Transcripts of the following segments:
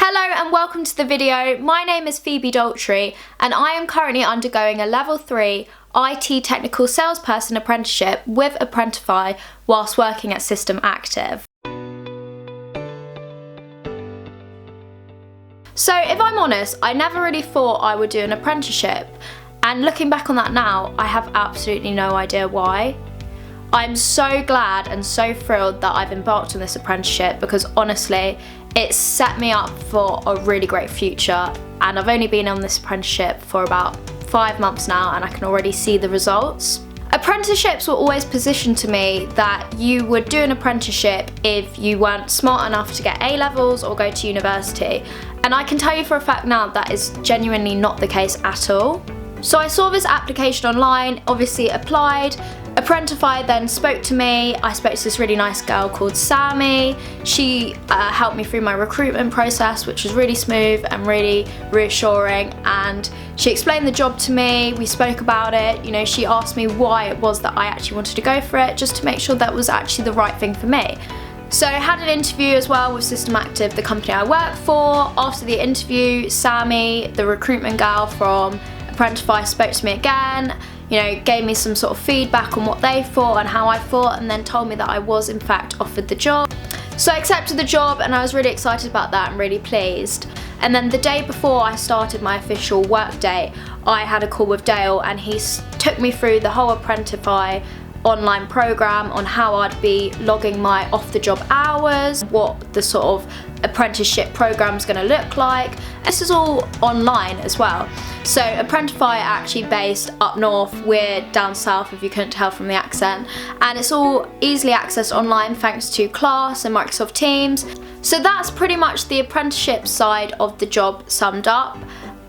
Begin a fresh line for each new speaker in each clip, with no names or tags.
Hello and welcome to the video. My name is Phoebe Daltrey and I am currently undergoing a level 3 IT technical salesperson apprenticeship with Apprentice whilst working at System Active. So if I'm honest, I never really thought I would do an apprenticeship, and looking back on that now, I have absolutely no idea why. I'm so glad and so thrilled that I've embarked on this apprenticeship because honestly, it's set me up for a really great future, and I've only been on this apprenticeship for about 5 months now and I can already see the results. Apprenticeships were always positioned to me that you would do an apprenticeship if you weren't smart enough to get A-levels or go to university, and I can tell you for a fact now that is genuinely not the case at all. So I saw this application online, obviously applied. Apprentice then spoke to me. I spoke to this really nice girl called Sammy. She helped me through my recruitment process, which was really smooth and really reassuring, and she explained the job to me. We spoke about it. You know, she asked me why it was that I actually wanted to go for it, just to make sure that was actually the right thing for me. So I had an interview as well with System Active, the company I work for. After the interview, Sammy, the recruitment girl from Apprentice, spoke to me again, you know, gave me some sort of feedback on what they thought and how I thought, and then told me that I was in fact offered the job. So I accepted the job and I was really excited about that and really pleased. And then the day before I started my official work day, I had a call with Dale and he took me through the whole Apprentice online program on how I'd be logging my off-the-job hours, what the sort of apprenticeship program is going to look like. This is all online as well. So Apprentice are actually based up north, we're down south if you couldn't tell from the accent, and it's all easily accessed online thanks to Class and Microsoft Teams. So that's pretty much the apprenticeship side of the job summed up.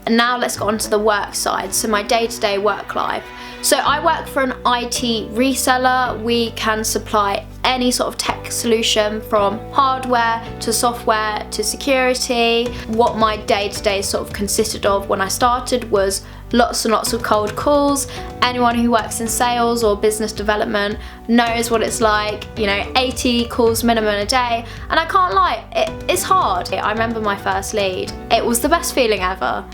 And now let's get on to the work side, so my day-to-day work life. So I work for an IT reseller. We can supply any sort of tech solution from hardware to software to security. What my day-to-day sort of consisted of when I started was lots and lots of cold calls. Anyone who works in sales or business development knows what it's like, you know, 80 calls minimum a day, and I can't lie, it's hard. I remember my first lead. It was the best feeling ever.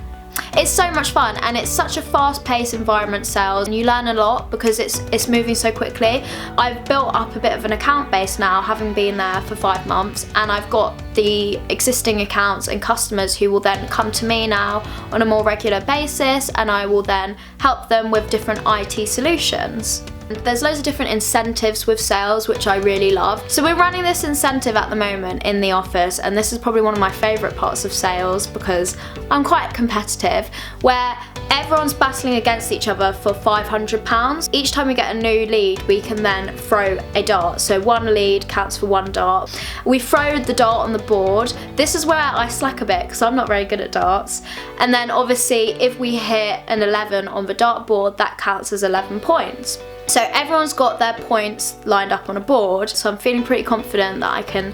It's so much fun and it's such a fast-paced environment, sales, and you learn a lot because it's moving so quickly. I've built up a bit of an account base now, having been there for 5 months, and I've got the existing accounts and customers who will then come to me now on a more regular basis, and I will then help them with different IT solutions. There's loads of different incentives with sales, which I really love. So we're running this incentive at the moment in the office, and this is probably one of my favourite parts of sales because I'm quite competitive, where everyone's battling against each other for £500. Each time we get a new lead, we can then throw a dart. So one lead counts for 1 dart. We throw the dart on the board. This is where I slack a bit because I'm not very good at darts. And then obviously if we hit an 11 on the dartboard, that counts as 11 points. So everyone's got their points lined up on a board, so I'm feeling pretty confident that I can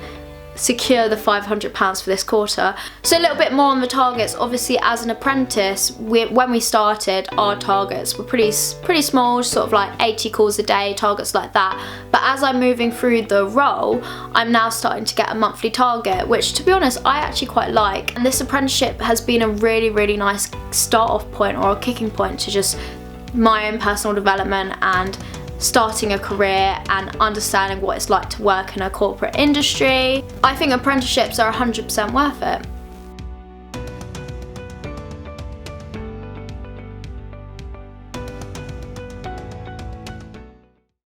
secure the £500 for this quarter. So a little bit more on the targets. Obviously as an apprentice, when we started, our targets were pretty small, sort of like 80 calls a day, targets like that. But as I'm moving through the role, I'm now starting to get a monthly target, which to be honest, I actually quite like. And this apprenticeship has been a really, really nice start off point or a kicking point to just my own personal development and starting a career and understanding what it's like to work in a corporate industry. I think apprenticeships are 100% worth it.